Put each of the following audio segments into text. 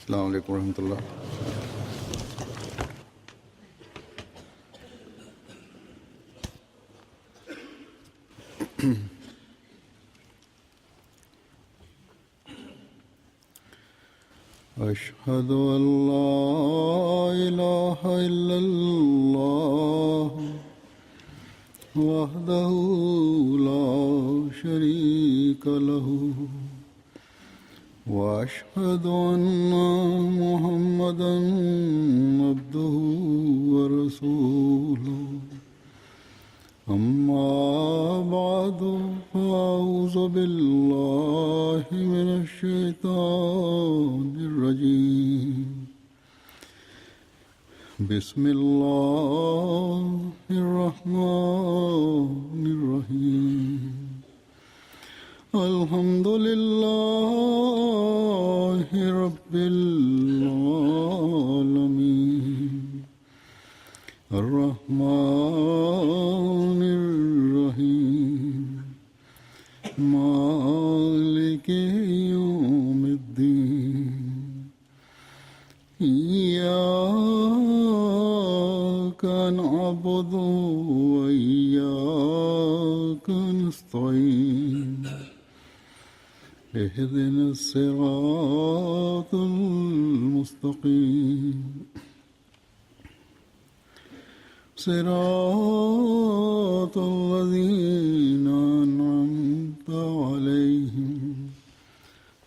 अस्सलाम वालेकुम रहमतुल्लाह। أشهد أن لا إله إلا الله وحده لا شريك له وأشهد أن محمدا عبده ورسوله أما بعد فأعوذ بالله من الشيطان الرجيم بسم الله الرحمن الرحيم الحمد لله رب العالمين الرحمن الرحيم مالك يوم الدين إياك نعبد وإياك نستعين اهدنا الصراط المستقيم صراط الذين أنعمت عليهم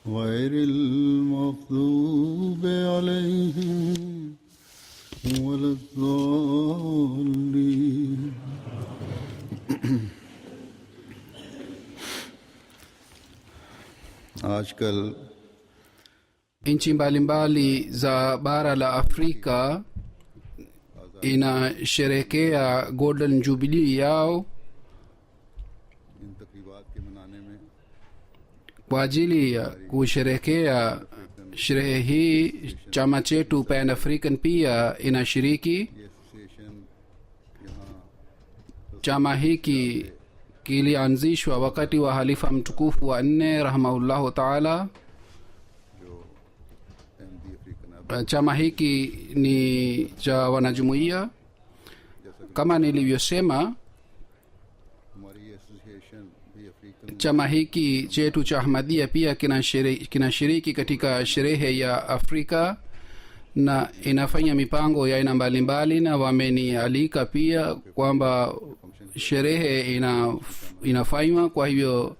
غير المغضوب عليهم ولا الضالين. आजकल nchi mbalimbali za bara la Afrika inasherekea Golden Jubilee yao. इन तकरीबात के मनाने में Kwa ajili ya kusherekea sherehe hii, chama chetu Pan African pia inashiriki. ये एसोसिएशन यहाँ Chama hiki kilianzishwa wakati wa halifa mtukufu wa 4 rahimahullahu taala. जो MD African Chama hiki ni cha wanajumuiya. Kama nilivyosema, हमारी ये एसोसिएशन भी African chama hiki chetu cha Ahmadiyya pia kinashiriki katika sherehe ya Afrika na inafanya mipango ya aina mbalimbali, na wamenialika pia kwamba sherehe inafanywa. Kwa hivyo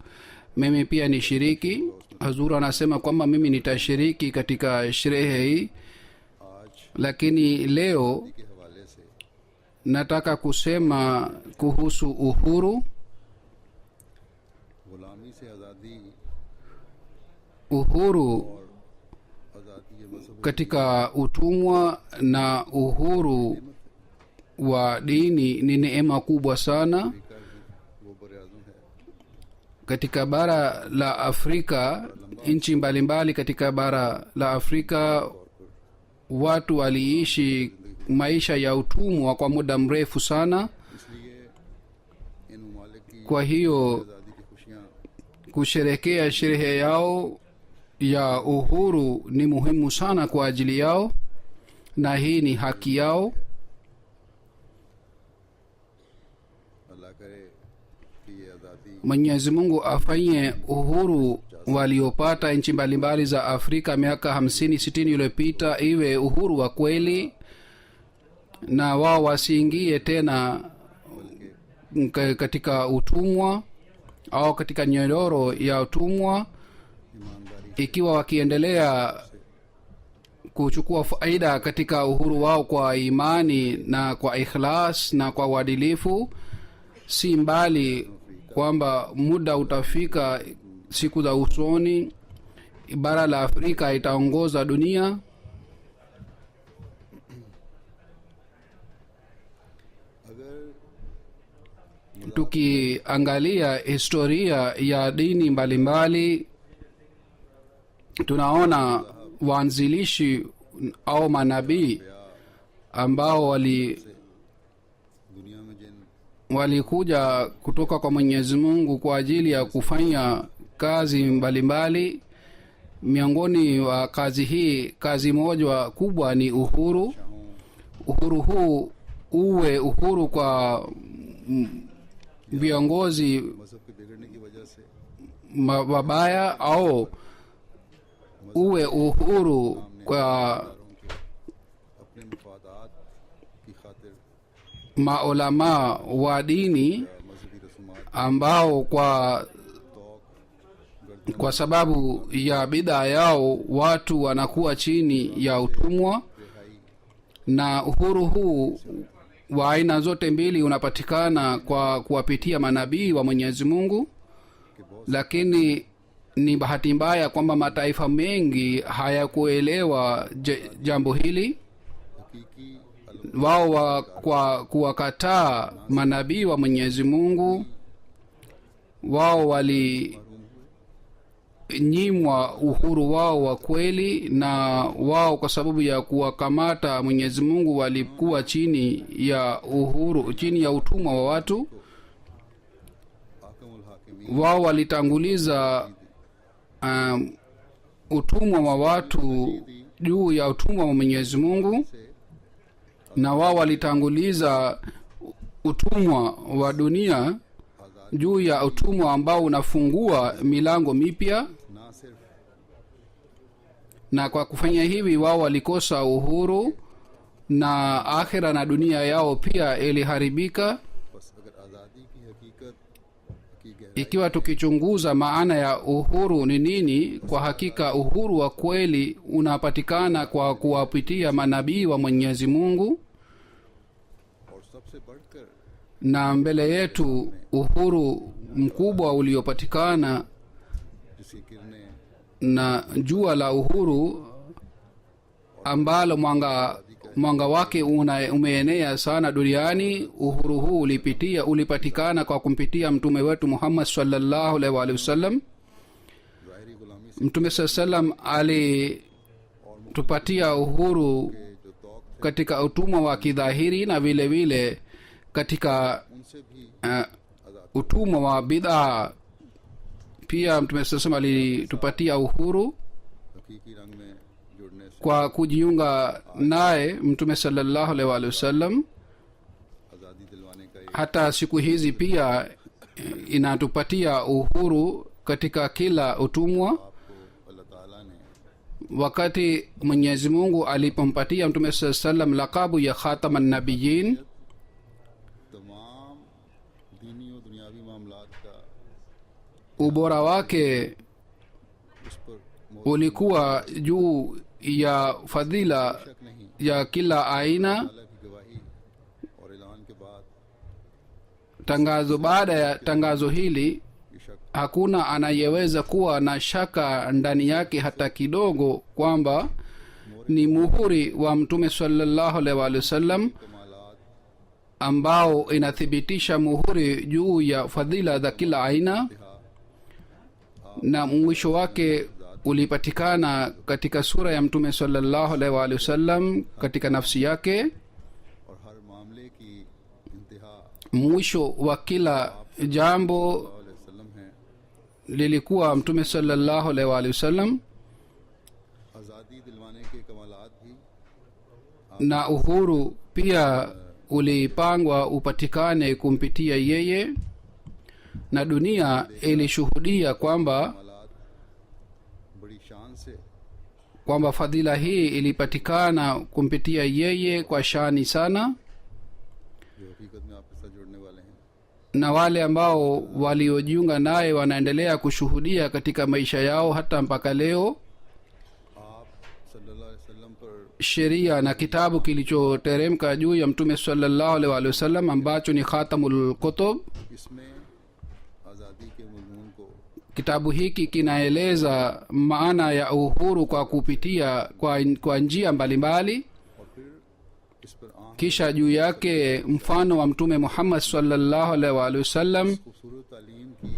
mimi pia nishiriki. Hazur anasema kwamba mimi nitashiriki katika sherehe hii, lakini leo के हवाले से nataka kusema kuhusu uhuru. गुलामी से आज़ादी Uhuru आज़ादी ये मजहब katika utumwa na uhuru wa dini ni neema kubwa sana. का वो बराज़म है Katika bara la Afrika, nchi mbalimbali katika bara la Afrika, watu waliishi maisha ya utumwa kwa muda mrefu sana. इसलिए इन ममालिक की Kwa hiyo आज़ादी की खुशियाँ kusherekea sherehe yao ya uhuru ni muhimu sana kwa ajili yao, na hii ni haki yao. अल्लाह करे कि ये आज़ादी Mwenyezi Mungu afanye uhuru waliopata nchi mbalimbali za Afrika miaka 50-60 iliyopita iwe uhuru wa kweli, na wao wasiingie tena katika utumwa au katika nyororo ya utumwa. Ikiwa wakiendelea kuchukua faida katika uhuru wao kwa imani na kwa ikhlas na kwa uadilifu, si mbali kwamba muda utafika, siku za usoni bara la Afrika itaongoza dunia. अगर Tukiangalia historia ya dini mbalimbali, tunaona waanzilishi au manabii ambao दुनिया में जिन walikuja kutoka kwa Mwenyezi Mungu kwa ajili ya kufanya kazi mbalimbali, miongoni wa kazi hii, kazi moja kubwa ni uhuru. चाहूं Uhuru huu uwe uhuru kwa viongozi मजहब के बिगड़ने की वजह से wabaya au uwe uhuru kwa अपने मफादात की खातिर maulamaa wa dini मजहबी रसूमात ambao kwa sababu ya bidhaa yao watu wanakuwa chini ya utumwa. Na uhuru huu wa aina zote mbili unapatikana kwa kuwapitia manabii wa Mwenyezi Mungu, lakini ni bahati mbaya kwamba mataifa mengi hayakuelewa jambo hili. हकीकी Wao kwa kuwakataa manabii wa Mwenyezi Mungu, wao walinyimwa uhuru wao wa kweli, na wao kwa sababu ya kuwakamata Mwenyezi Mungu walikuwa chini ya uhuru, chini ya utumwa wa watu. आकमुल हाकिमीन Wao walitanguliza utumwa wa watu juu ya utumwa wa Mwenyezi Mungu, na wao walitanguliza utumwa wa dunia juu ya utumwa ambao unafungua milango mipya. ना सिर्फ Na kwa kufanya hivi wao walikosa uhuru, na akhira na dunia yao pia iliharibika. बस अगर आज़ादी की हकीकत की गहराई Ikiwa tukichunguza maana ya uhuru ni nini, kwa hakika uhuru wa kweli unapatikana kwa kuwapitia manabii wa Mwenyezi Mungu. और सबसे बढ़कर Na mbele yetu uhuru mkubwa uliopatikana जिसकी किरणें na jua la uhuru ambalo mwanga wake umeenea sana duniani. Uhuru huu ulipatikana kwa kumpitia mtume wetu Muhammad sallallahu alaihi wa sallam. ज़ाहिरी गुलामी से Mtume saa salam alitupatia uhuru जो तौक katika utumwa wa kidhahiri na vile vile katika उनसे भी utumwa wa bidhaa. Pia Mtume saa salam alitupatia uhuru हकीकी रंग में जुड़ने से kwa kujiunga naye Mtume sallallahu alaihi wa sallam. आज़ादी दिलवाने का एक Hata siku hizi pia inatupatia uhuru katika kila utumwa. आपको अल्लाह ताला ने Wakati Mwenyezi Mungu alipompatia Mtume saa salam lakabu ya khataman nabiyin, तमाम दीनी और दुनियावी मामलात का ubora wake उस पर ulikuwa juu ya fadhila शक नहीं। ya kila aina. अल्लाह की गवाही और ऐलान के बाद Baada ya tangazo hili ये शक hakuna anayeweza kuwa na shaka ndani yake hata kidogo kwamba ni muhuri wa Mtume sallallahu alaihi wa sallam कमालात ambao inathibitisha muhuri juu ya fadhila za kila aina, na mwisho wake ulipatikana katika sura ya Mtume sallallahu alaihi wa sallam katika nafsi yake. और हर मामले की इंतहा Mwisho wa kila jambo वसल्लम है। lilikuwa Mtume sallallahu alaihi wa sallam, आज़ादी दिलवाने के कमालात भी na uhuru pia ulipangwa upatikane kumpitia yeye, na dunia ilishuhudia kwamba बड़ी शान से fadhila hii ilipatikana kumpitia yeye kwa shani sana. जो हकीकत में आपके साथ जुड़ने वाले हैं Na wale ambao waliojiunga naye wanaendelea kushuhudia katika maisha yao hata mpaka leo. आप सल्लल्लाहु अलैहि वसल्लम पर Sheria na kitabu kilichoteremka juu ya Mtume sallallahu alaihi wa sallam ambacho ni Khatamul Kutub, इसमें आज़ादी के मज़मून को kitabu hiki kinaeleza maana ya uhuru kwa kupitia kwa njia mbalimbali. और फिर इस पर आम Kisha juu yake mfano wa Mtume Muhammad sallallahu alaihi wa sallam खूबसूरत तालीम की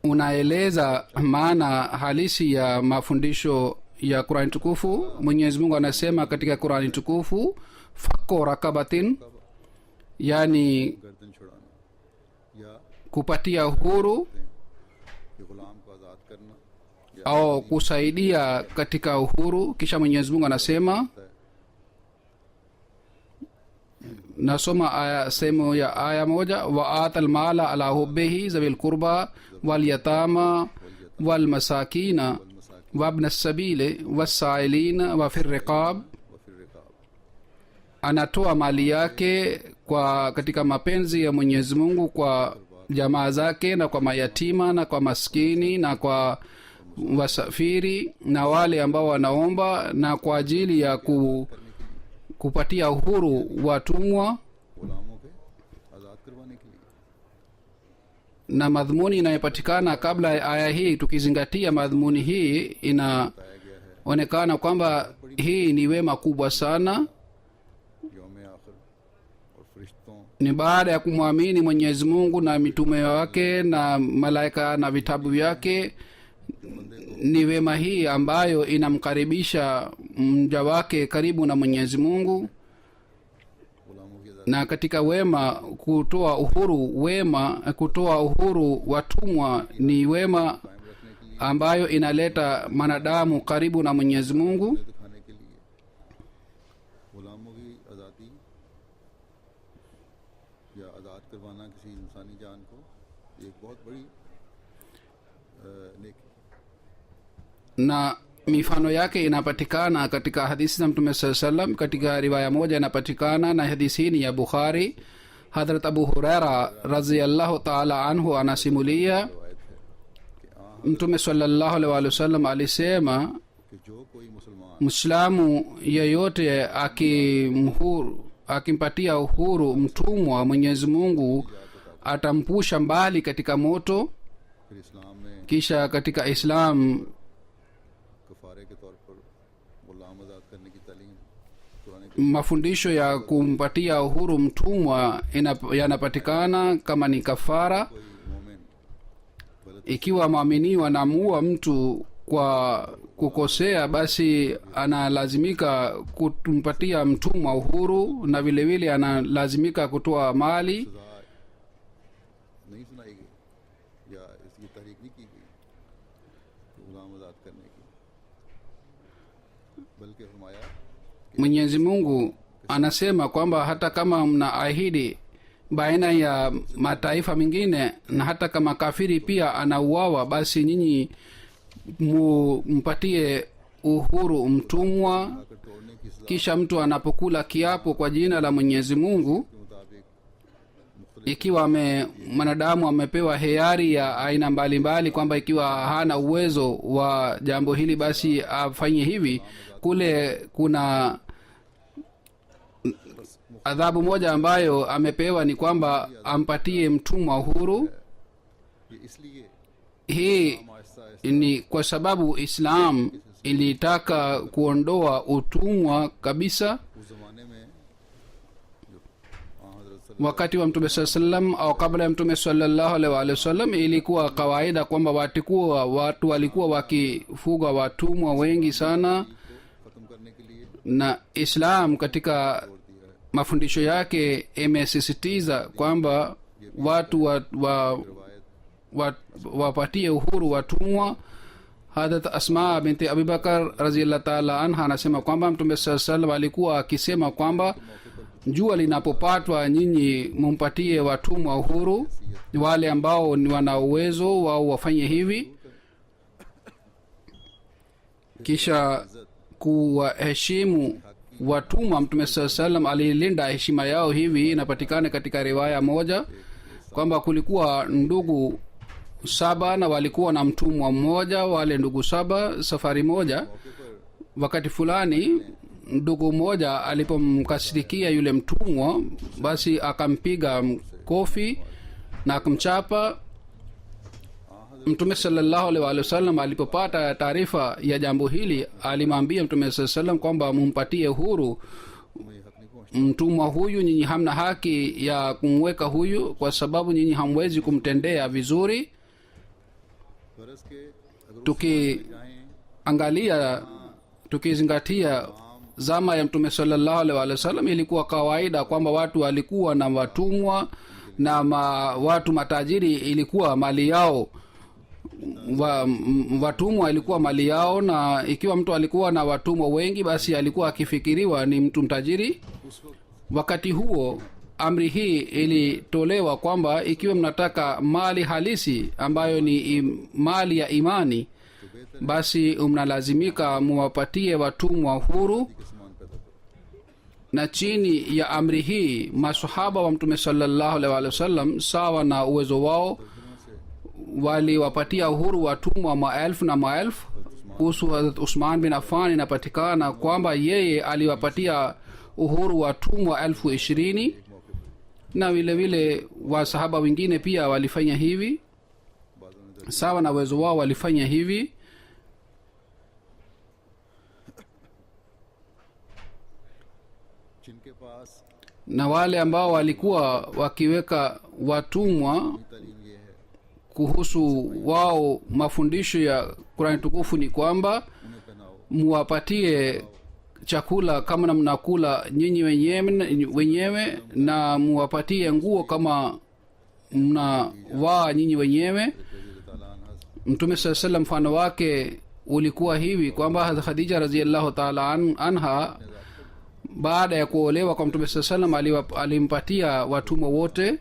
unaeleza maana halisi ya mafundisho ya Qur'ani tukufu. Mwenyezi Mungu anasema katika Qur'ani tukufu, fakko rakabatin, yani गर्दन छुड़ाना या kupatia uhuru कि गुलाम को आज़ाद करना au kusaidia katika uhuru. Kisha mwenyezi mungu anasema, nasoma aya sehemu ya aya moja, wa ata lmala ala hubbihi zawil qurba walyatama walmasakina wabna sabili wasailina wafi riqab, वफिर रिकाब, anatoa mali yake kwa katika mapenzi ya mwenyezi mungu kwa jamaa zake na kwa mayatima na kwa maskini na kwa wasafiri na wale ambao wanaomba na kwa ajili ya kupatia uhuru watumwa. गुलामों के आज़ाद करवाने के लिए। Na madhumuni inayopatikana kabla ya aya hii, tukizingatia madhumuni hii, बताया गया है inaonekana kwamba hii ni wema kubwa sana. यौम आखिर और फरिश्तों Ni baada ya kumwamini mwenyezi mungu na mitume wake na malaika na vitabu vyake, ni wema hii ambayo inamkaribisha mja wake karibu na mwenyezi mungu. गुलामों की आज़ादी Na katika wema kutoa uhuru, wema kutoa uhuru watumwa ni wema कायम रखने के लिए, ambayo inaleta mwanadamu karibu na mwenyezi mungu. दिखाने के लिए गुलामों की आज़ादी या आज़ाद करवाना किसी इंसानी जान को एक बहुत बड़ी नेकी। Na mifano yake inapatikana katika hadithi za mtume saa salam. Katika riwaya moja inapatikana, na hadithi hii ni ya Bukhari. Hadrat Abu Huraira raziallahu taala anhu anasimulia, रवायत है कि mtume sallallahu alaihi wa sallam alisema, कि जो कोई मुसलमान mwislamu yeyote akimpatia uhuru mtumwa, mwenyezi mungu atampusha mbali katika moto. फिर इस्लाम में Kisha katika islam कफारे के तौर पर गुलाम आज़ाद करने की तालीम Quran mafundisho ya kumpatia uhuru mtumwa yanapatikana kama ni kafara. कोई मोमिन गलत Ikiwa mwaminiwa anamuua mtu kwa kukosea, basi analazimika kumpatia mtumwa uhuru, na vile vile analazimika kutoa mali. सजा नहीं सुनाई गई या इसकी तहरीक नहीं की गई गुलाम आज़ाद करने की, बल्कि फरमाया Mwenyezi Mungu anasema kwamba hata kama mnaahidi baina ya mataifa mengine, na hata kama kafiri pia anauawa, basi nyinyi mpatie uhuru mtumwa. आकर तोड़ने की सजा Kisha mtu anapokula kiapo kwa jina la Mwenyezi Mungu, के मुताबिक मुख्तलिफ ikiwa mwanadamu amepewa hiari ya aina mbalimbali, kwamba ikiwa hana uwezo wa jambo hili basi afanye hivi, kule kuna adhabu moja ambayo amepewa ni kwamba ampatie mtumwa uhuru. ये इसलिए Hii हम आहिस्ता Aahista ni kwa sababu Islam ilitaka kuondoa utumwa kabisa. उस जमाने में जो हजरत Wakati wa mtume saa salam au kabla ya mtume sallallahu alaihi wa sallam, ilikuwa kawaida kwamba watu walikuwa wakifuga watumwa wengi sana, खत्म करने के लिए na Islam katika दिया है mafundisho yake imesisitiza kwamba watu wapatie uhuru watumwa. Hadrat Asma binti Abubakar radhiyallahu ta'ala anha anasema kwamba mtume saa salam alikuwa akisema kwamba jua linapopatwa nyinyi mumpatie watumwa uhuru, wale ambao ni wana uwezo wao wafanye hivi. Kisha kuwaheshimu watumwa, mtume saa salam alilinda heshima yao. Hivi inapatikana katika riwaya moja kwamba kulikuwa ndugu 7 na walikuwa na mtumwa mmoja. Wale ndugu 7, safari moja, wakati fulani ndugu mmoja alipomkasirikia yule mtumwa, basi akampiga kofi na akamchapa. Mtume sallallahu alaihi wa sallam alipopata taarifa ya jambo hili, alimwambia mtume sallallahu alaihi wasallam kwamba mumpatie huru तुम्हें ये हक नहीं पहुंचता mtumwa huyu, nyinyi hamna haki ya kumweka huyu, kwa sababu nyinyi hamwezi kumtendea vizuri. फर्ज के अगर Tukiangalia, tukizingatia zama ya mtume sallallahu alaihi wa sallam, ilikuwa kawaida kwamba watu walikuwa na watumwa na watu matajiri ilikuwa mali yao watumwa ilikuwa mali yao, na ikiwa mtu alikuwa na watumwa wengi basi alikuwa akifikiriwa ni mtu mtajiri. उस वक्त Wakati huo amri hii ilitolewa kwamba ikiwa mnataka mali halisi ambayo ni mali ya imani, basi mnalazimika muwapatie watumwa huru. के समान पैदा करो। Na chini ya amri hii masahaba wa mtume sallallahu alaihi wasallam sawa na uwezo wao waliwapatia uhuru watumwa maelfu na maelfu. Kuhusu Hazrat Usman bin Affan inapatikana kwamba yeye aliwapatia uhuru watumwa 20,000, na vile vile wasahaba wengine pia walifanya hivi, बाज़ों ने sawa na uwezo wao walifanya hivi. जिनके पास Na wale ambao walikuwa wakiweka watumwa, तालीम ये है kuhusu wao mafundisho ya Qur'ani tukufu ni kwamba उन्हें पहनाओ, muwapatie chakula kama na mnakula nyinyi wenyewe, na muwapatie nguo kama mnavaa nyinyi wenyewe. रज़ी ताला अन्हा Mtume saa salam mfano wake ulikuwa hivi kwamba Hazrat Khadija radhiallahu taala anha baada ya kuolewa kwa Mtume saa salam alimpatia watumwa wote, उनमें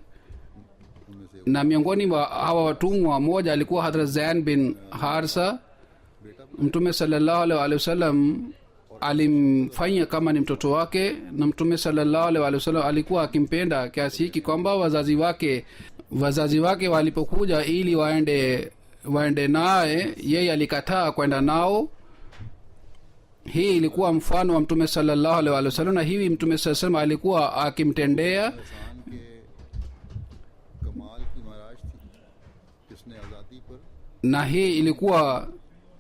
से na miongoni mwa hawa watumwa mmoja alikuwa Hadrat Zain bin Harsa. Mtume sallallahu alaihi wasallam alimfanya kama ni mtoto wake, na Mtume sallallahu alaihi wasallam alikuwa akimpenda kiasi hiki kwamba wazazi wake walipokuja ili waende naye, yeye alikataa kwenda nao. Hii ilikuwa mfano wa Mtume sallallahu alaihi wasallam, na hivi Mtume sallallahu alaihi wasallam alikuwa akimtendea. इंसान के कमाल की महाराज थी जिसने आज़ादी पर Na hii ilikuwa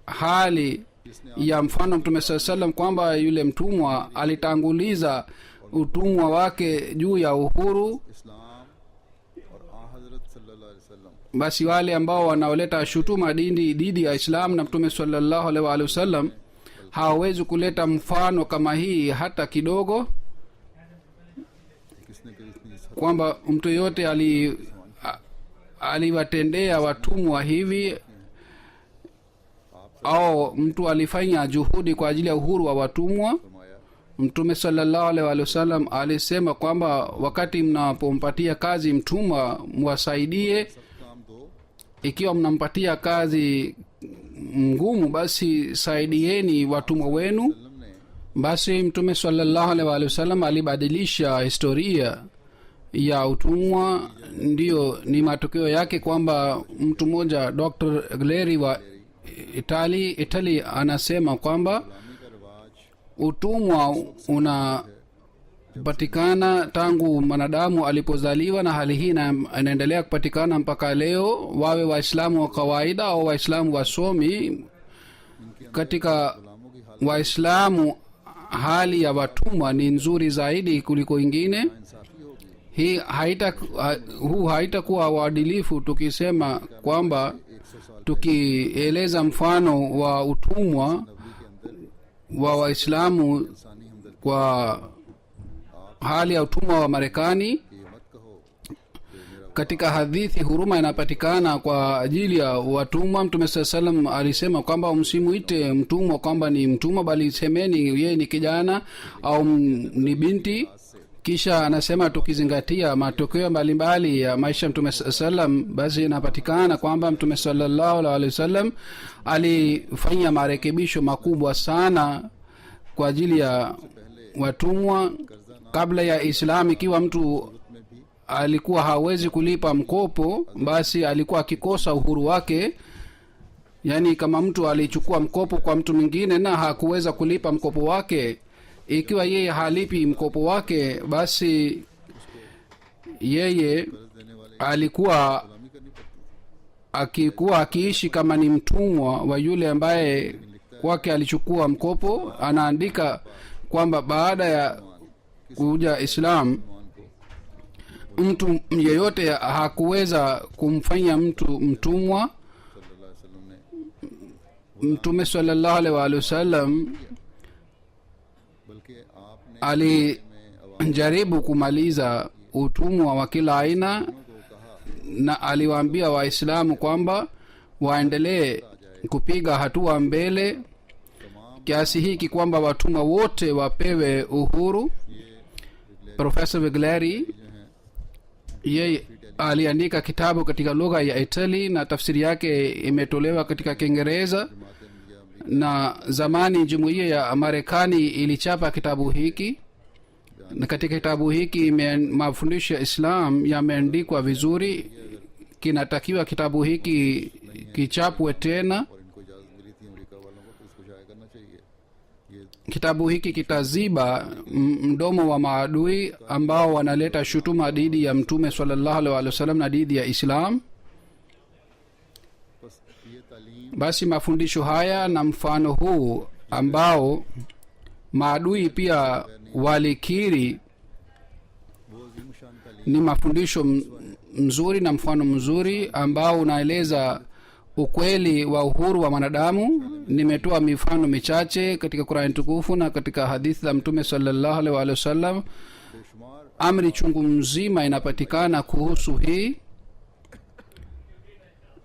hali ya mfano wa Mtume saa salam kwamba yule mtumwa alitanguliza utumwa wake juu ya uhuru. इस्लाम और आ हज़रत सल्लल्लाहु अलैहि वसल्लम Basi wale ambao wanaoleta shutuma dhidi ya Islam na Mtume sallallahu alaihi wasallam hawawezi kuleta mfano kama hii hata kidogo, किसने कभी इतनी इस हद kwamba mtu yoyote aliwatendea watumwa hivi au mtu alifanya juhudi kwa ajili ya uhuru wa watumwa. फरमाया Mtume sallallahu alaihi wasallam alisema kwamba wakati mnapompatia kazi mtumwa mwasaidie. सब काम दो Ikiwa mnampatia kazi ngumu, basi saidieni watumwa wenu. वसल्लम ने Basi Mtume sallallahu alaihi wasallam alibadilisha historia ya utumwa. Ndiyo ni matokeo yake kwamba mtu mmoja Dr. Gleri wa Italy anasema kwamba गुलामी का रिवाज utumwa unapatikana tangu mwanadamu alipozaliwa, na hali hii inaendelea kupatikana mpaka leo, wawe waislamu wa kawaida au waislamu wasomi. Katika गुलामों की हालत waislamu hali ya watumwa ni nzuri zaidi kuliko ingine. इंसाफी होगी। Huu haitakuwa uadilifu tukisema kwamba 100 साल tukieleza mfano wa utumwa नबी के अंदर wa waislamu इंसानी हमदर्दी kwa hali ya utumwa wa Marekani. की ये मत कहो कि मेरा Katika hadithi huruma inapatikana kwa ajili ya watumwa. Mtume saa salam alisema kwamba msimuite mtumwa kwamba ni mtumwa, bali semeni yeye ni kijana au ni binti. Kisha anasema tukizingatia matokeo mbalimbali ya maisha ya Mtume saa salam, basi inapatikana kwamba Mtume sallallahu alaihi wasallam alifanya marekebisho makubwa sana kwa ajili ya watumwa. Kabla ya Islam, ikiwa mtu में भी alikuwa hawezi kulipa mkopo, basi alikuwa akikosa uhuru wake. Yaani kama mtu alichukua mkopo kwa mtu mwingine na hakuweza kulipa mkopo wake, ikiwa yeye halipi mkopo wake, basi yeye कर्ज देने वाले alikuwa गुलामी करनी पड़ती akikuwa akiishi kama ni mtumwa wa yule ambaye kwake alichukua mkopo. Anaandika kwamba baada ya kuja Islam, मान को mtu yeyote hakuweza kumfanya mtu mtumwa. सल्लल्लाहु अलैहि वसल्लम ने Mtume sallallahu alaihi wasallam बल्कि आपने alijaribu kumaliza utumwa wa kila aina, को कहा na aliwaambia Waislamu kwamba waendelee kupiga hatua mbele तमाम kiasi hiki kwamba watumwa wote wapewe uhuru. Profesa Vigleri yeye aliandika kitabu katika lugha ya Italy na tafsiri yake imetolewa katika Kiingereza, na zamani jumuiya ya Marekani ilichapa kitabu hiki, na katika kitabu hiki mafundisho ya Islam yameandikwa vizuri. Kinatakiwa kitabu hiki kichapwe tena. और इनको इजाज़त मिली थी अमेरिका वालों को, तो इसको शाया करना चाहिए। ये Kitabu hiki kitaziba mdomo wa maadui ambao wanaleta shutuma dhidi ya Mtume sallallahu alaihi wasallam na dhidi ya Islam. बस ये तालीम Basi mafundisho haya na mfano huu ambao maadui pia walikiri वो अजीम शान तालीम ni mafundisho mzuri na mfano mzuri ambao unaeleza ukweli wa uhuru wa mwanadamu. Nimetoa mifano michache katika Qur'an tukufu na katika hadithi za Mtume sallallahu alaihi wasallam. बेशुमार Amri chungu mzima inapatikana kuhusu hii,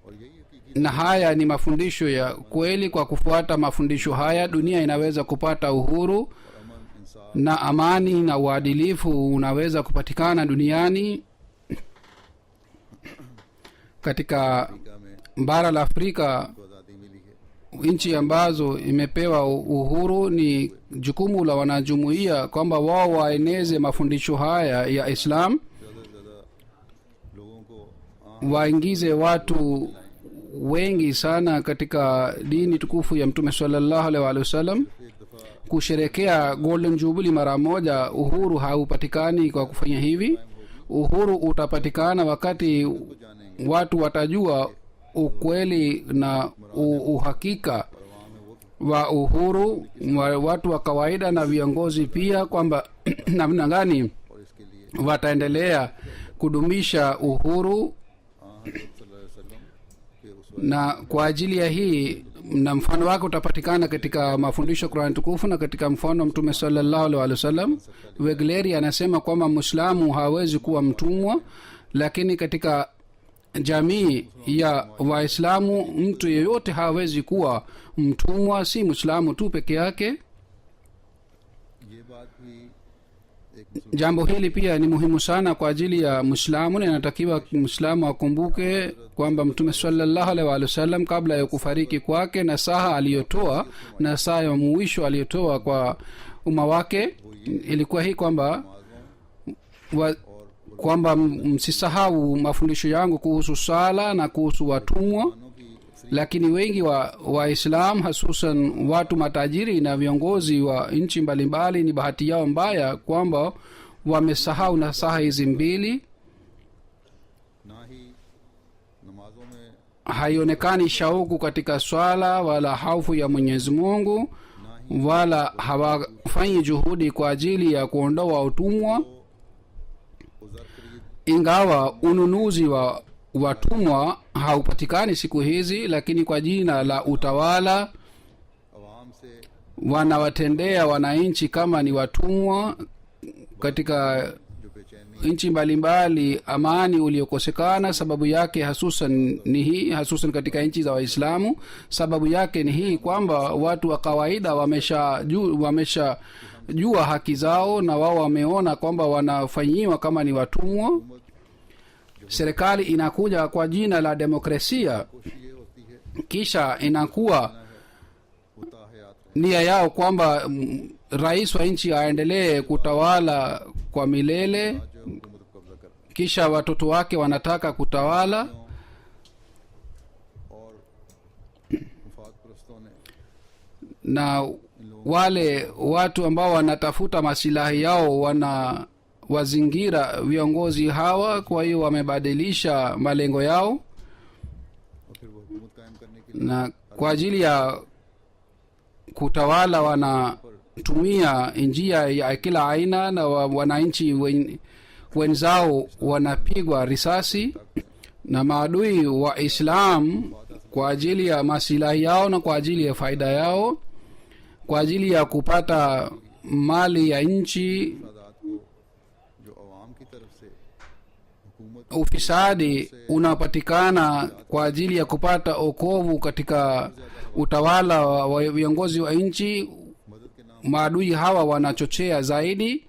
और यही हकीकी na haya ni mafundisho ya kweli. Kwa kufuata mafundisho haya dunia inaweza kupata uhuru अमन इंसाफ na amani na uadilifu unaweza kupatikana duniani. Katika Africa में bara la Afrika, को आज़ादी मिली है, nchi ambazo imepewa uhuru, ni jukumu la wanajumuiya kwamba wao waeneze mafundisho haya ya Islam, ज़्यादा से ज़्यादा लोगों को waingize watu wengi sana katika dini tukufu ya Mtume sallallahu alaihi wasallam. एक दफ़ा Kusherekea golden jubilee mara moja, uhuru haupatikani kwa kufanya hivi. Uhuru utapatikana wakati जानेंगे watu watajua ukweli na uhakika wa uhuru wa watu wa kawaida na viongozi pia, kwamba namna gani और इसके लिए wataendelea kudumisha uhuru. हज़रत सल्लल्लाहु अलैहि वसल्लम के उस Na kwa ajili ya hii, na mfano wake utapatikana katika mafundisho ya Qur'an tukufu na katika mfano wa Mtume sallallahu alaihi wasallam. Wegleri anasema kwamba Muislamu hawezi kuwa mtumwa, lakini katika jamii ya Waislamu mtu yeyote hawezi kuwa mtumwa, si Muislamu tu peke yake. ये बात भी एक मुसलमान Jambo hili pia ni muhimu sana kwa ajili ya Muislamu, na inatakiwa Muislamu akumbuke kwamba Mtume sallallahu alaihi wasallam kabla ya kufariki kwake, nasaha aliyotoa, nasaha ya mwisho aliyotoa kwa umma wake ilikuwa hii kwamba kwamba msisahau mafundisho yangu kuhusu sala na kuhusu watumwa. की Lakini wengi wa Waislam, hasusan watu matajiri na viongozi wa nchi mbalimbali, ni bahati yao mbaya kwamba wamesahau nasaha hizi mbili. ना ही नमाजों में Haionekani shauku katika swala wala haufu ya Mwenyezi Mungu, wala hawafanyi juhudi kwa ajili ya kuondoa utumwa. उज़र खरीद Ingawa ununuzi wa watumwa haupatikani siku hizi, lakini kwa jina la utawala आवाम से wanawatendea wananchi kama ni watumwa. Katika जो बेचैनी nchi mbalimbali amani uliokosekana, sababu yake hasusan ni hii, hasusan katika nchi za Waislamu. Sababu yake ni hii kwamba watu wa kawaida wamesha jua haki zao, na wao wameona kwamba wanafanyiwa kama ni watumwa. Serikali inakuja kwa jina la demokrasia, कोशिश ये होती है kisha inakuwa होता हयात nia yao kwamba rais wa nchi aendelee kutawala kwa milele, जो हुकूमत को कब्जा कर kisha watoto wake wanataka kutawala. और मुफाद परस्तों ने Na wale watu ambao wanatafuta masilahi yao wana wazingira viongozi hawa, kwa hiyo wamebadilisha malengo yao, और फिर वो हुकूमत कायम करने के लिए na kwa ajili ya kutawala wanatumia njia ya kila aina, na wananchi wenzao wanapigwa risasi na maadui wa Islam kwa ajili ya masilahi yao na kwa ajili ya faida yao, kwa ajili ya kupata mali ya nchi. मफादात को जो अवाम की तरफ से हुकूमत ufisadi unapatikana kwa ajili ya kupata okovu katika utawala wa viongozi wa nchi, मदद के नाम maadui hawa wanachochea zaidi,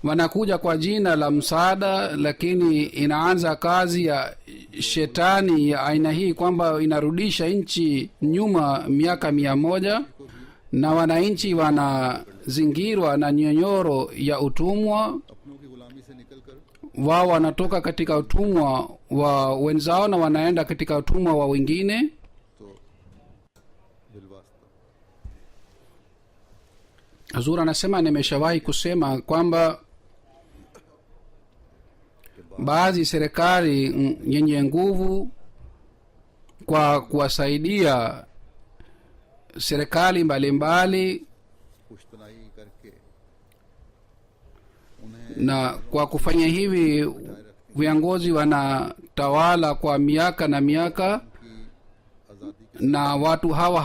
wanakuja kwa jina la msaada, lakini inaanza kazi ya shetani ya aina hii kwamba inarudisha nchi nyuma miaka 100, na wananchi wanazingirwa na nyonyoro ya utumwa. अपनों की गुलामी से निकलकर Wao wanatoka katika utumwa wa wenzao na wanaenda katika utumwa wa wengine. तो बिलवास्ता Hazur anasema, nimeshawahi kusema kwamba baadhi serikali yenye nguvu kwa kuwasaidia serikali mbalimbali पुश्तनाई करके उन्हें na kwa kufanya hivi viongozi wanatawala kwa miaka na miaka, की आज़ादी के na watu hawa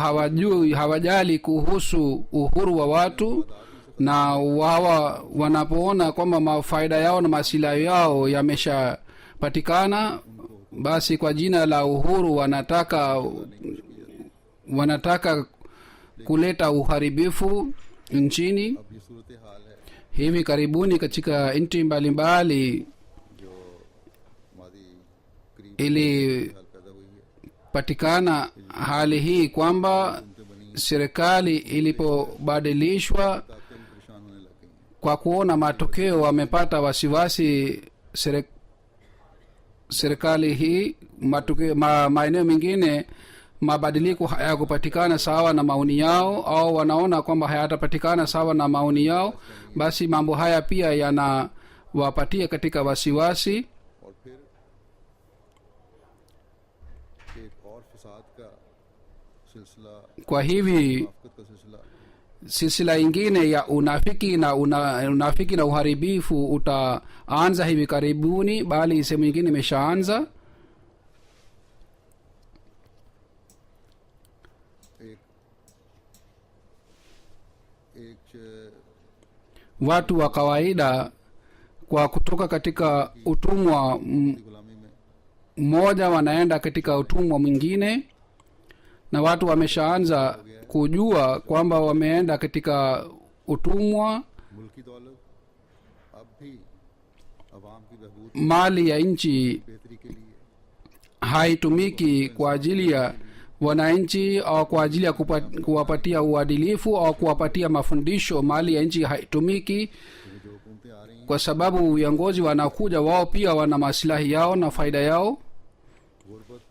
hawajali kuhusu uhuru wa watu, na wawa wanapoona kwamba mafaida yao na masilahi yao yameshapatikana, basi kwa jina la uhuru wanataka kuleta uharibifu nchini. अब ये सूरत हाल है Hivi karibuni katika nchi mbalimbali जो हमारी करीब ilipatikana हाल पैदा हुई है hali hii kwamba serikali ilipobadilishwa, ताकि हम परेशान होने लग गई हैं kwa kuona matokeo wamepata wasiwasi serikali hii. Matokeo maeneo mengine mabadiliko hayakupatikana sawa na maoni yao, au wanaona kwamba hayatapatikana sawa na maoni yao, basi mambo haya pia yanawapatia katika wasiwasi. और फिर एक और फसाद का सिलसिला Kwa hivi मुनाफिकत का सिलसिला silsila ingine ya unafiki na uharibifu utaanza hivi karibuni, bali sehemu nyingine imeshaanza. एक एक Watu wa kawaida kwa kutoka katika utumwa गुलामी में mmoja wanaenda katika utumwa mwingine, na watu wameshaanza kujua kwamba wameenda katika utumwa. मुल्की दौलत अब भी अवाम की बहबूद Mali ya nchi बेहतरी के लिए haitumiki kwa ajili ya wananchi au kwa ajili ya kuwapatia uadilifu au kuwapatia mafundisho. Mali ya nchi haitumiki क्योंकि जो हुकूमतें आ रही हैं kwa sababu viongozi wanakuja, wao pia wana maslahi yao na faida yao. गुर्बत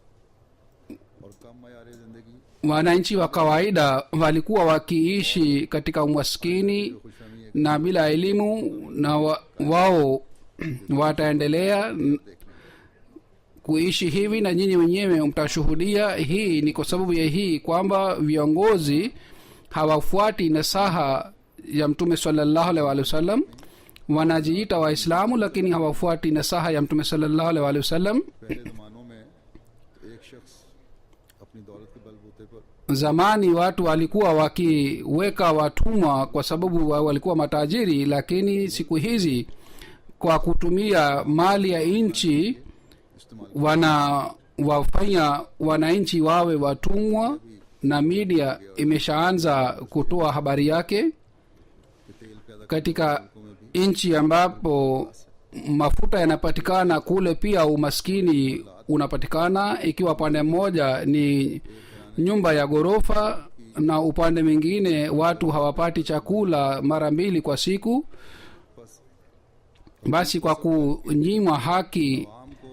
और कम मयार जिंदगी Wananchi wa kawaida walikuwa wakiishi katika umaskini खुशफहमी एक na bila elimu, na wao wataendelea kuishi hivi, na nyinyi wenyewe mtashuhudia. Hii ni kwa sababu ya hii kwamba viongozi hawafuati nasaha ya Mtume sallallahu alaihi wasallam. Wanajiita Waislamu lakini hawafuati nasaha ya Mtume sallallahu alaihi wasallam. पहले ज़मानों में एक शख्स अपनी दौलत के बलबूते पर Zamani watu walikuwa wakiweka watumwa kwa sababu walikuwa matajiri, lakini siku hizi kwa kutumia mali ya nchi इस्तेमाल wafanya wananchi wawe watumwa, na media imeshaanza kutoa habari yake. के तेल पैदा Katika nchi ambapo mafuta yanapatikana, kule pia umaskini unapatikana, ikiwa pande mmoja ni nyumba ya ghorofa na upande mwingine watu hawapati chakula mara 2 kwa siku. बस Basi kwa kunyimwa haki आवाम को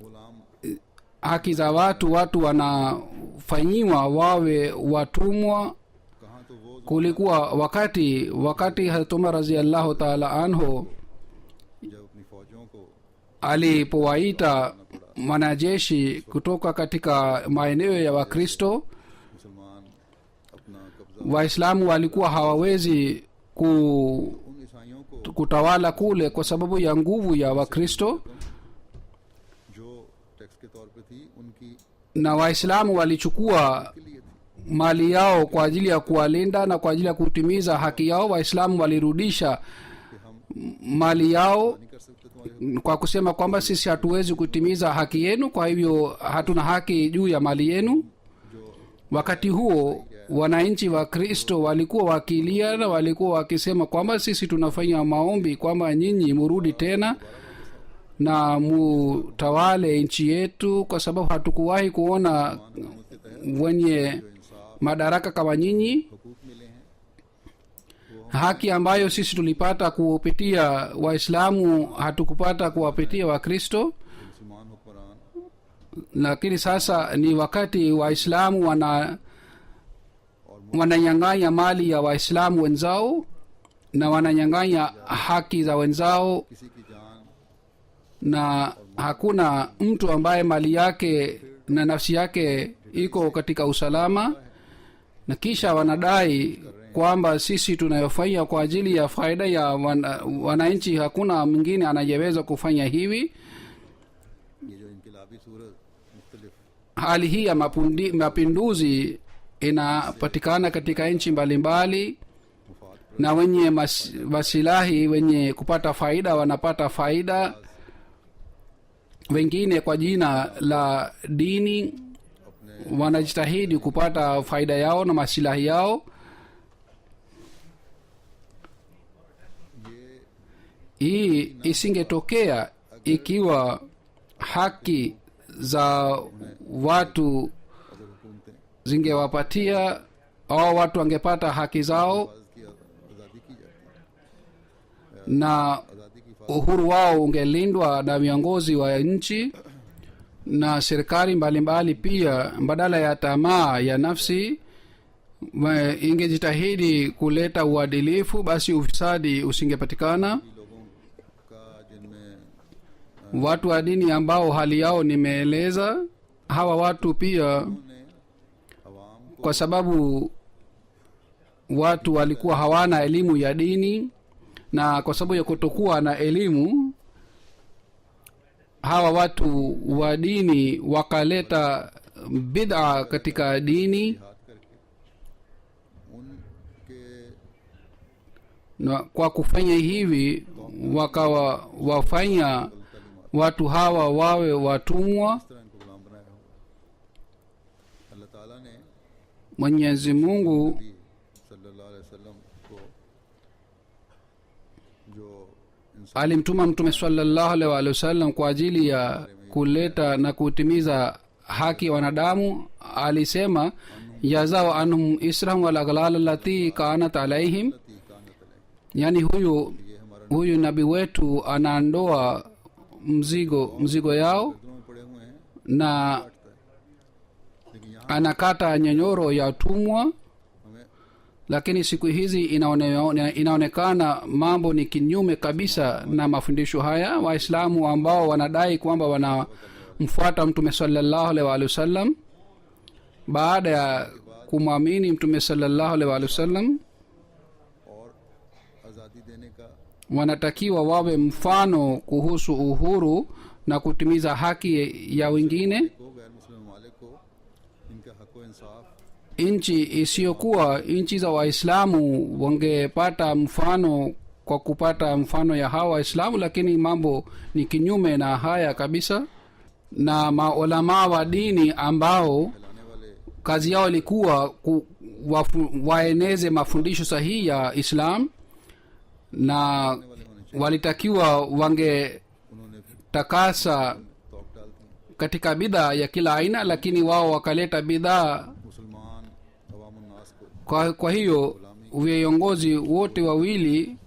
गुलाम haki za watu wanafanyiwa wawe watumwa. कहाँ तो वो Kulikuwa wakati Hazrat Umar raziallahu taala anhu जब अपनी फौजों को alipowaita wanajeshi kutoka katika maeneo ya Wakristo, मुसलमान अपना कब्जा Waislamu walikuwa hawawezi उन ईसाइयों को kutawala kule kwa sababu ya nguvu ya Wakristo, जो टैक्स के तौर पे थी उनकी na Waislamu walichukua के लिए थी mali yao kwa ajili ya kuwalinda na kwa ajili ya kutimiza haki yao. Waislamu walirudisha कि हम mali yao नहीं कर सकते थे तुम्हारे kwa kusema kwamba sisi hatuwezi kutimiza haki yenu, kwa hivyo hatuna haki juu ya mali yenu. Wakati huo wananchi wa Kristo walikuwa wakilia na walikuwa wakisema kwamba sisi tunafanya maombi kwamba nyinyi murudi tena na mutawale nchi yetu, kwa sababu hatukuwahi kuona wenye madaraka kama nyinyi. हुकूक मिले हैं Haki ambayo sisi tulipata kupitia Waislamu hatukupata kuwapitia Wakristo, मुसलमान हुक्मरान lakini sasa ni wakati Waislamu wananyang'anya mali ya Waislamu wenzao na wananyang'anya haki za wenzao, किसी की जान na hakuna mtu ambaye mali yake na nafsi yake iko katika usalama, na kisha wanadai kwamba sisi tunayofanya kwa ajili ya faida ya wananchi, hakuna mwingine anayeweza kufanya hivi. ये जो इनकलाबी सूरत मुख्तलिफ Hali hii ya mapinduzi inapatikana katika nchi mbalimbali, मुफाद na wenye masilahi wenye kupata faida wanapata faida, wengine kwa jina la dini wanajitahidi kupata faida yao na masilahi yao. Hii isingetokea ikiwa haki za watu other हुकूमतें zingewapatia au watu wangepata haki zao की आज़ादी की जाती है, na आज़ादी की uhuru wao ungelindwa na viongozi wa nchi na serikali mbalimbali. Pia badala ya tamaa ya nafsi ingejitahidi kuleta uadilifu, basi ufisadi usingepatikana. लोगों का जिनमें Watu wa dini ambao hali yao nimeeleza, hawa watu pia उन्होंने अवाम kwa sababu watu walikuwa hawana elimu ya dini, na kwa sababu ya kutokuwa na elimu, hawa watu wa dini wakaleta bid'a katika dini, हाथ करके उनके na kwa kufanya hivi wakawa wafanya watu hawa wawe watumwa. इस तरह इनको गुलाम बनाया हुआ अल्लाह ताला ने Mwenyezi Mungu नबी सल्लल्लाहु अलैहि वसल्लम को जो इंसान alimtuma Mtume sallallahu alaihi wasallam kwa ajili ya kuleta na kutimiza haki ya wanadamu. Alisema yazao anhum israhum wal aghlal allati kanat alaihim, की कानत अलैह, yani huyu ये हमारा huyu nabii wetu anaondoa mzigo yao गर्दनों में पड़े हुए हैं, na काटता है, लेकिन यहाँ anakata nyororo ya utumwa. हमें Lakini siku hizi inaonekana mambo ni kinyume kabisa na mafundisho haya. Waislamu ambao wanadai kwamba wanamfuata Mtume sallallahu alaihi wasallam, baada ya kumwamini Mtume sallallahu alaihi wasallam, और आज़ादी देने का wanatakiwa wawe mfano kuhusu uhuru na kutimiza haki ya wengine. को गैर मुस्लिम ममालिक को इनका हक व इंसाफ Nchi isiyokuwa nchi za Waislamu wangepata mfano kwa kupata mfano ya hawa Waislamu, lakini mambo ni kinyume na haya kabisa. Na maulamaa wa dini ambao लाने वाले kazi yao ilikuwa waeneze mafundisho sahihi ya Islam, na walitakiwa wangetakasa तोक डालती हैं katika bidhaa ya kila aina, lakini wao wakaleta bidhaa. मुसलमान अवामुन्नास को Kwa hiyo viongozi wote wawili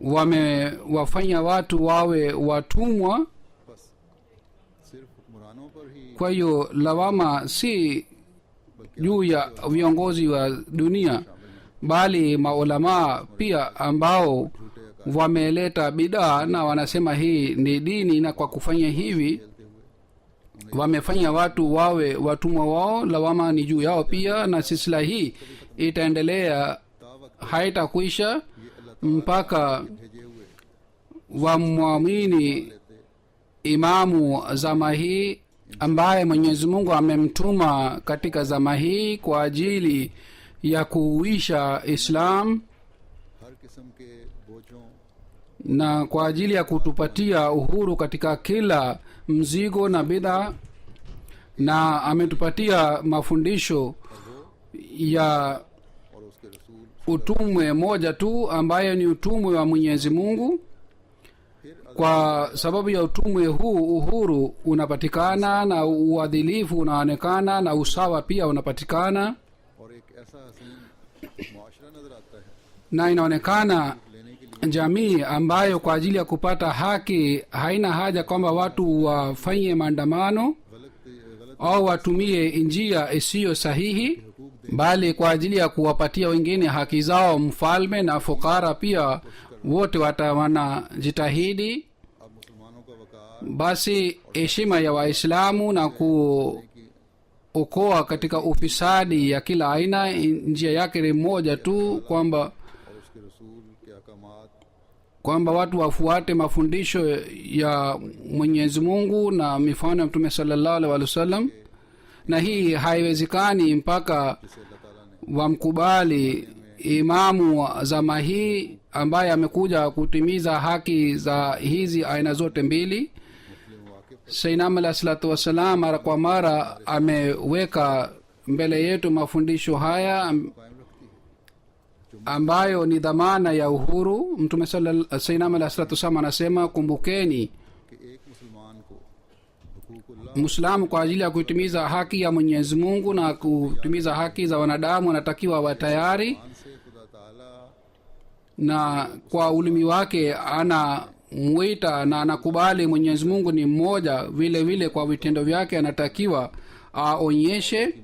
wamewafanya watu wawe watumwa. बस सिर्फ हुक्मरानों पर ही Kwa hiyo lawama si juu ya viongozi wa dunia, bali maulamaa pia ambao wameleta bidaa na wanasema hii ni dini, na kwa kufanya hivi wamefanya watu wawe watumwa wao. Lawama ni juu yao pia, na silsila hii itaendelea, haitakwisha mpaka भेजे हुए wamwamini imamu zama hii ambaye Mwenyezi Mungu amemtuma katika zama hii kwa ajili ya kuuisha Islam, हर किस्म के बोझों na kwa ajili ya kutupatia uhuru katika kila mzigo na bidhaa, na ametupatia mafundisho ya और उसके रसूल utumwe moja tu ambayo ni utumwe wa Mwenyezi Mungu. Kwa sababu ya utumwe huu uhuru unapatikana na uadilifu unaonekana na usawa pia unapatikana, और एक ऐसा हसीन मुआशरा नजर आता है na inaonekana लेने के लिए jamii ambayo kwa ajili ya kupata haki haina haja kwamba watu wafanye maandamano गलत au watumie njia isiyo sahihi, bali kwa ajili ya kuwapatia wengine haki zao, mfalme na fukara pia wote wanajitahidi. अब मुसलमानों का वकार Basi heshima ya Waislamu na kuokoa katika ufisadi ya kila aina, njia yake ni moja tu, kwamba और उसके रसूल के अहकामात kwamba watu wafuate mafundisho ya Mwenyezi Mungu na mifano ya Mtume sallallahu alaihi wasallam, na hii haiwezekani mpaka से अल्लाह ताला ने wamkubali imamu wa zama hii ambaye amekuja kutimiza haki za hizi aina zote mbili. मुस्लिम वाकिफ Sainam alah salatu wassalam mara kwa mara ameweka mbele yetu mafundisho haya कायम रखती है ambayo ni dhamana ya uhuru. Mtume Sainam alah salatu wassalam anasema, kumbukeni कि एक मुसलमान को हुकूकुल्लाह Muislamu kwa ajili ya kutimiza haki ya Mwenyezi Mungu na kutimiza haki za wanadamu anatakiwa wa tayari, मान से खुदा ताला na kwa ulimi wake anamwita na anakubali Mwenyezi Mungu ni mmoja. Vile vile kwa vitendo vyake anatakiwa aonyeshe मखलूक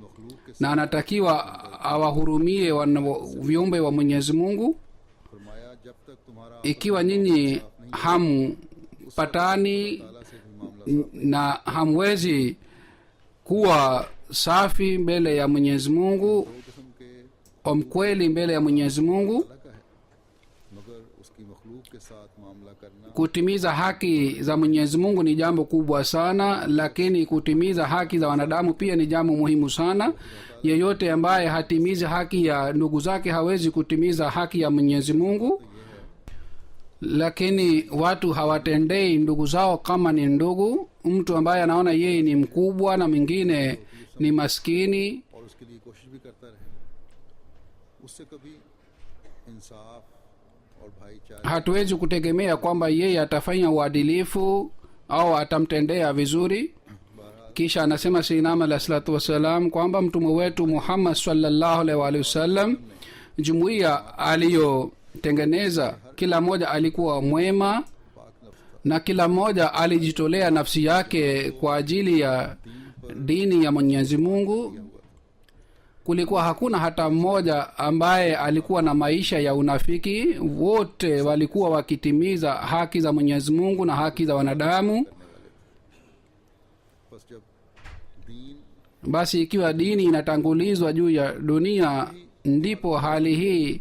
के na anatakiwa awahurumie viumbe wa Mwenyezi Mungu. फरमाया जब तक तुम्हारा Ikiwa nyinyi hampatani ताला से भी मामला na hamwezi kuwa safi mbele ya Mwenyezi Mungu, दो किस्म के mkweli mbele ya Mwenyezi Mungu, अल्लाह का है, मगर उसकी मखलूक के साथ मामला करना kutimiza haki za Mwenyezi Mungu ni jambo kubwa sana, lakini kutimiza haki za wanadamu pia ni jambo muhimu sana. Yeyote ambaye hatimizi haki ya ndugu zake hawezi kutimiza haki ya Mwenyezi Mungu. Lakini watu hawatendei ndugu zao kama ni ndugu. Mtu ambaye anaona yeye ni mkubwa na mwingine ni maskini, और उसके लिए कोशिश भी करता रहे, उससे कभी इंसाफ और भाईचारे hatuwezi kutegemea kwamba yeye atafanya uadilifu au atamtendea vizuri. Kisha anasema Sayyidina alayhi salatu wassalam kwamba mtume wetu Muhammad sallallahu alaihi wasallam, jumuiya aliyotengeneza kila mmoja alikuwa mwema, पाक नफ्स था, na kila mmoja alijitolea nafsi yake kwa ajili ya dini ya Mwenyezi Mungu. Kulikuwa hakuna hata mmoja ambaye alikuwa na maisha ya unafiki. Wote walikuwa wakitimiza haki za Mwenyezi Mungu na haki za wanadamu. बस जब दीन Basi ikiwa dini inatangulizwa juu ya dunia, ndipo hali hii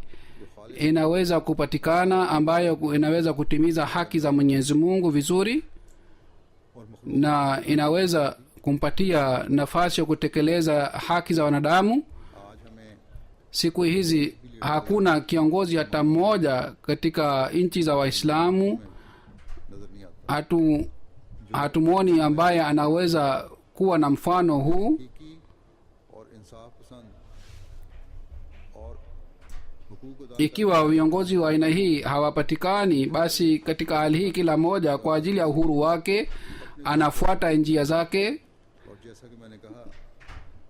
inaweza kupatikana, ambayo inaweza kutimiza haki za Mwenyezi Mungu vizuri और मखलूक na inaweza kumpatia nafasi ya kutekeleza haki za wanadamu. आज हमें Siku hizi hakuna kiongozi hata mmoja katika nchi za Waislamu, नजर नहीं आता, hatumwoni ambaye anaweza kuwa na mfano huu. हकीकी और इंसाफ पसंद और हुकूक अदा Ikiwa viongozi wa aina hii hawapatikani, basi katika hali hii kila mmoja kwa ajili ya uhuru wake anafuata njia zake, और जैसा कि मैंने कहा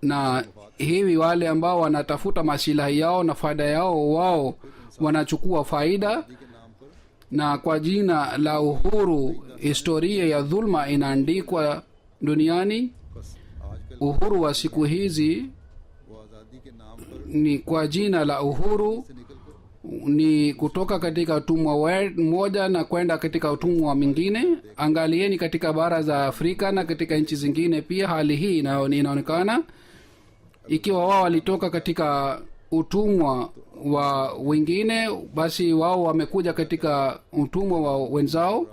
na hivi wale ambao wanatafuta masilahi yao na faida yao, wao wanachukua faida, दी के नाम पर na kwa jina la uhuru historia ya dhulma inaandikwa duniani. बस आजकल Uhuru wa siku hizi वो आज़ादी के नाम पर ni kwa jina la uhuru, से निकल कर ni kutoka katika utumwa mmoja na kwenda katika utumwa mwingine. Angalieni katika bara za Afrika na katika nchi zingine pia hali hii inaonekana. Ikiwa wao walitoka katika utumwa wa wengine, basi wao wamekuja katika utumwa wa wenzao.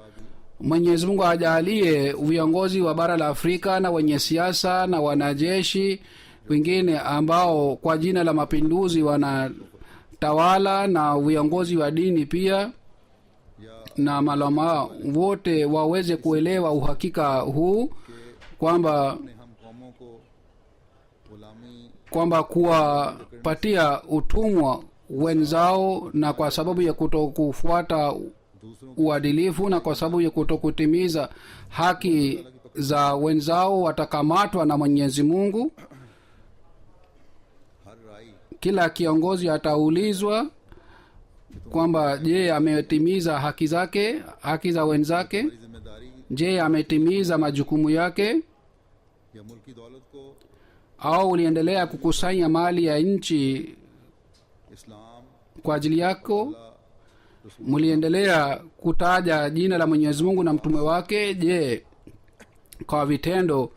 Mwenyezi Mungu ajalie viongozi wa bara la Afrika na wenye siasa na wanajeshi wengine ambao kwa jina la mapinduzi wanatawala, na viongozi wa dini pia या na malama wote waweze kuelewa uhakika huu kwamba ने हम कौमों को गुलामी kwamba kuwapatia utumwa wenzao na kwa sababu ya kutokufuata दूसरों uadilifu na kwa sababu ya kutokutimiza haki za wenzao watakamatwa na mwenyezi mungu. हर राई Kila kiongozi ataulizwa kwamba je, ametimiza haki zake, haki za wenzake? की जिम्मेदारी Je, ametimiza majukumu yake या मुल्की दौलत को au uliendelea kukusanya mali ya nchi इस्लाम kwa ajili yako? रसूल Mliendelea kutaja jina la mwenyezi mungu na mtume wake? Je, kwa vitendo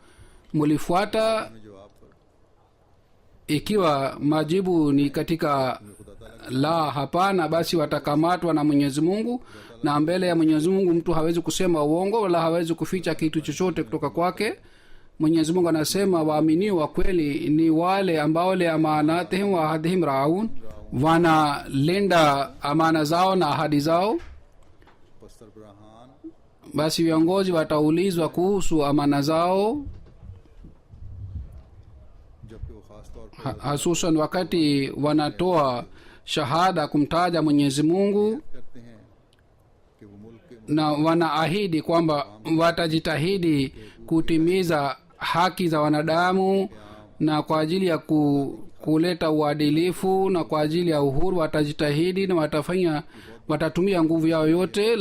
mlifuata? में जवाब पर Ikiwa majibu ni katika la, hapana, basi watakamatwa na mwenyezi mungu, na mbele ya mwenyezi mungu mtu hawezi kusema uongo wala hawezi kuficha kitu chochote kutoka kwake. Mwenyezi mungu anasema waaminiwa wa kweli ni wale ambao le amanatihim wa ahadihim raun, wanalinda amana zao na ahadi zao. पस्तर Brihan Basi viongozi wataulizwa kuhusu amana zao, जबकि वो खास तौर पर hasusan wakati wanatoa shahada kumtaja mwenyezi mungu, करते हैं कि वो मुल्क के na wanaahidi kwamba watajitahidi kutimiza haki za wanadamu na kwa ajili ya kuleta uadilifu na kwa ajili ya uhuru watajitahidi na watatumia nguvu yao yote.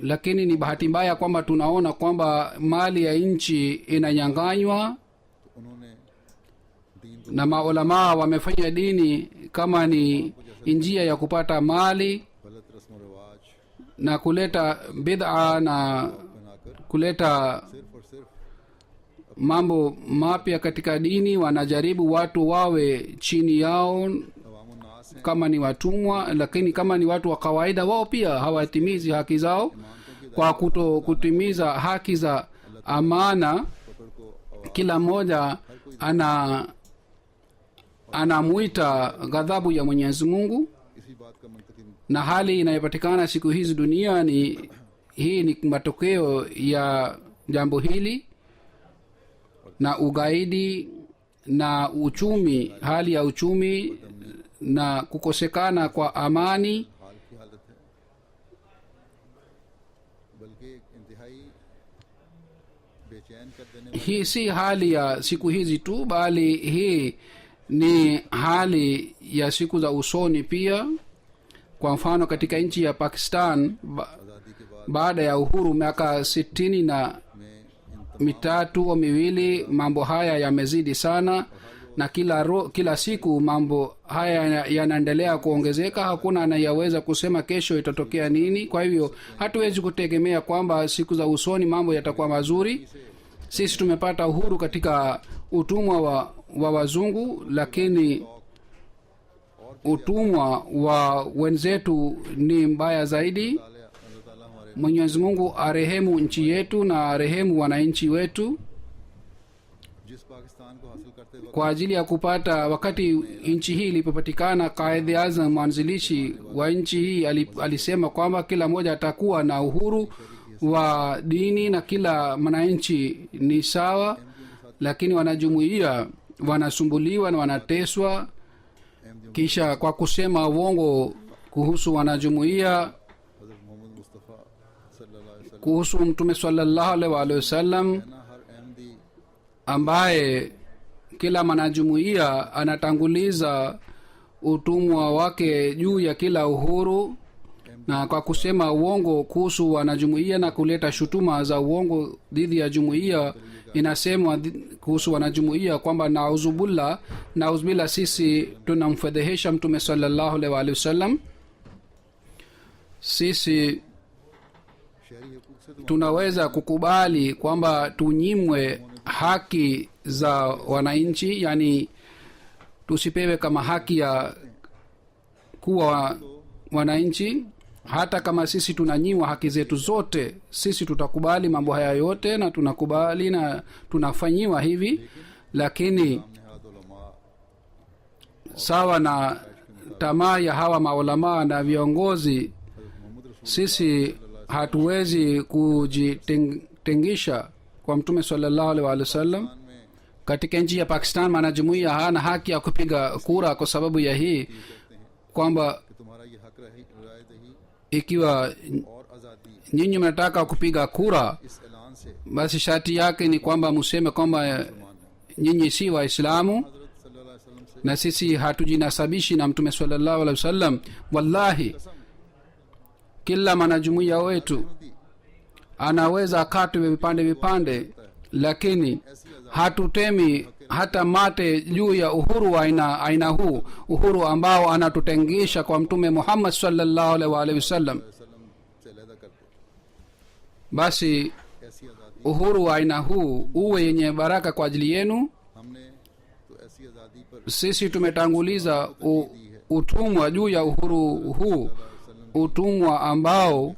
Lakini ni bahati mbaya kwamba tunaona kwamba mali ya nchi inanyanganywa उन्होंने दीन को na maulamaa wamefanya dini kama ni njia ya kupata mali गलत रस्म रिवाज na kuleta bid'a na बनाकर kuleta सिर्फ और सिर्फ mambo mapya katika dini. Wanajaribu watu wawe chini yao अवामुन्नास हैं kama ni watumwa, lakini kama ni watu wa kawaida wao pia hawatimizi haki zao kwa kutimiza haki za amana. पकड़ को Kila mmoja anamuita ghadhabu ya mwenyezi mungu, इसी बात का मंतकी na hali inayopatikana siku hizi duniani hii ni matokeo ya jambo hili, na ugaidi na uchumi, hali ya uchumi na kukosekana kwa amani. हाल की हालत है बल्कि एक इंतहाई बेचैन कर देने Hii si hali ya siku hizi tu, bali hii ni hali ya siku za usoni pia. Kwa mfano katika nchi ya Pakistan आज़ादी के बाद baada ya uhuru miaka 60 na में इन mitatu au miwili, mambo haya yamezidi sana, na kila siku mambo haya yanaendelea kuongezeka. Hakuna anayeweza kusema kesho itatokea nini. Kwa hivyo hatuwezi kutegemea kwamba siku za usoni mambo yatakuwa mazuri. Sisi tumepata uhuru katika utumwa wa wazungu, lakini utumwa wa wenzetu ni mbaya zaidi. अल्लाह ताला हमारे Mwenyezi Mungu arehemu nchi yetu na arehemu wananchi wetu. जिस पाकिस्तान को हासिल करते वक्त Kwa ajili ya kupata, wakati nchi hii ilipopatikana, Qaid Azam mwanzilishi wa nchi hii alisema kwamba kila mmoja atakuwa na uhuru wa dini na kila mwananchi ni sawa, lakini wanajumuia wanasumbuliwa na wanateswa. Kisha kwa kusema uongo kuhusu wanajumuia, हज़रत मोहम्मद मुस्तफ़ा सल्लल्लाहु अलैहि वसल्लम kuhusu mtume sallallahu alaihi wasallam, ना हर Ahmadi ambaye kila mwanajumuia anatanguliza utumwa wake juu ya kila uhuru, na kwa kusema uongo kuhusu wanajumuia na kuleta shutuma za uongo dhidi ya jumuia, inasemwa kuhusu wanajumuia kwamba nauzubillah, sisi tunamfedhehesha mtume sallallahu alaihi wasallam. Sisi शहरी हकूक से तो tunaweza kukubali kwamba tunyimwe haki za wananchi, yani tusipewe kama haki ya kuwa wananchi. Hata kama sisi tunanyimwa haki zetu zote, sisi tutakubali mambo haya yote na tunakubali na tunafanyiwa hivi, lakini नहायत उलमा sawa na tamaa ya hawa maulamaa na viongozi हज़रत sisi hatuwezi kujitengisha kwa mtume sallallahu alaihi wa sallam. में katika nchi ya pakistan mwanajumuiya hana haki ya kupiga kura kwa sababu ya hii kwamba कि तुम्हारा ये हक राय दही ikiwa और आज़ादी nyinyi mnataka kupiga kura इस ऐलान से basi sharti yake ni kwamba museme kwamba nyinyi si waislamu हजरत सल्लल्लाहु अलैहि वसल्लम से na sisi hatujinasabishi na mtume sallallahu alaihi wasallam. wallahi kila mwanajumuiya wetu anaweza akatwe vipande vipande, lakini hatutemi hata mate juu ya uhuru wa aina huu, uhuru ambao anatutengisha kwa mtume Muhammad sallallahu alaihi wasallam. वसल्लम से अलहदा करते Basi ऐसी आज़ादी uhuru wa aina huu uwe yenye baraka kwa ajili yenu. हमने तो ऐसी आज़ादी पर Sisi tumetanguliza utumwa juu ya uhuru huu, utumwa ambao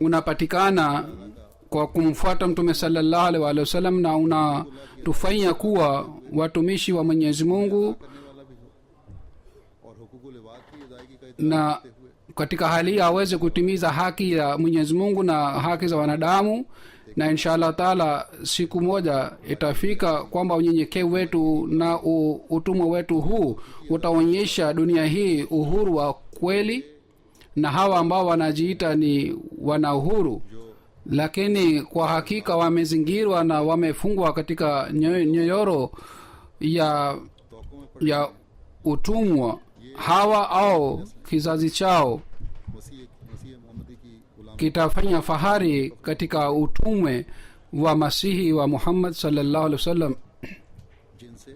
unapatikana kwa kumfuata mtume sallallahu alaihi wasallam na unatufanya kuwa watumishi wa Mwenyezi Mungu, करने वाला भी हो और हुकूकुल इबाद की अदायगी का na katika hali hii aweze kutimiza haki ya Mwenyezi Mungu na haki za wanadamu. Na inshallah taala siku moja itafika kwamba unyenyekevu wetu na utumwa wetu huu utaonyesha dunia hii uhuru wa kweli, na hawa ambao wanajiita ni wana uhuru lakini kwa hakika wamezingirwa na wamefungwa katika nyororo ya utumwa. Hawa au kizazi chao वसी मोहम्मदी की गुलाम kitafanya fahari katika utumwe wa Masihi wa Muhammad sallallahu alaihi wasallam. जिनसे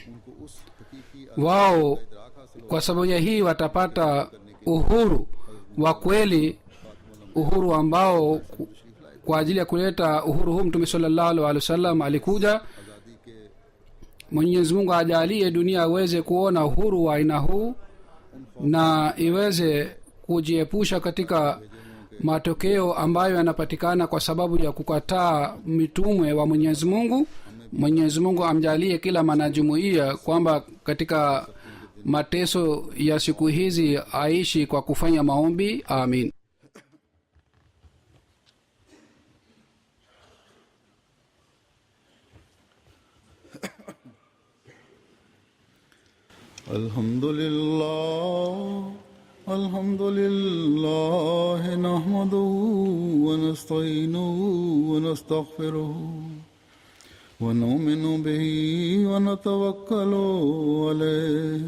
उनको उस हकीकी Wao इदराक हासिल kwa sababu ya hii watapata uhuru wa kweli, uhuru ambao kwa ajili ya kuleta uhuru huu mtume sallallahu alaihi wasallam alikuja. आज़ादी के Mwenyezi Mungu ajalie dunia aweze kuona uhuru wa aina huu na iweze kujiepusha katika matokeo ambayo yanapatikana kwa sababu ya kukataa mitume wa Mwenyezi Mungu. Mwenyezi Mungu amjalie kila mwanajumuiya kwamba katika mateso ya siku hizi aishi kwa kufanya maombi. Amin. الحمد لله نحمده ونستعينه ونستغفره ونؤمن به ونتوكل عليه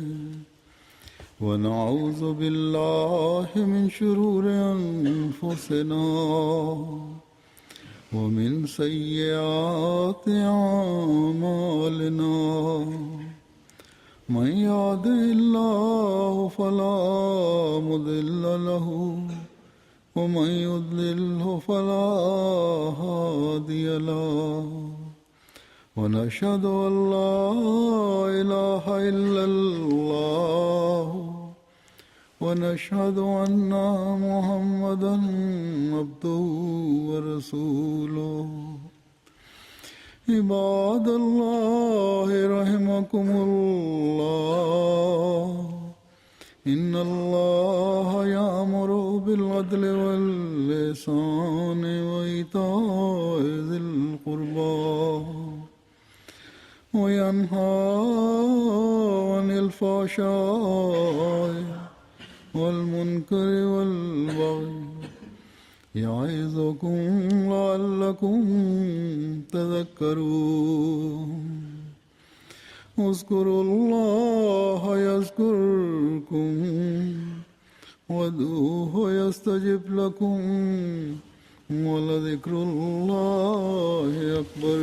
ونعوذ بالله من شرور أنفسنا ومن سيئات أعمالنا من يهده الله فلا مضل له ومن يضلله فلا هادي له ونشهد أن لا إله إلا الله ونشهد أن محمدا عبده ورسوله عباد الله رحمكم الله إن الله يأمر بالعدل والإحسان وإيتاء ذي القربى وينهى عن الفحشاء والمنكر والبغي يعظكم لعلكم تذكرون اذكروا الله يذكركم وادعوه يستجب لكم ولذكر الله أكبر.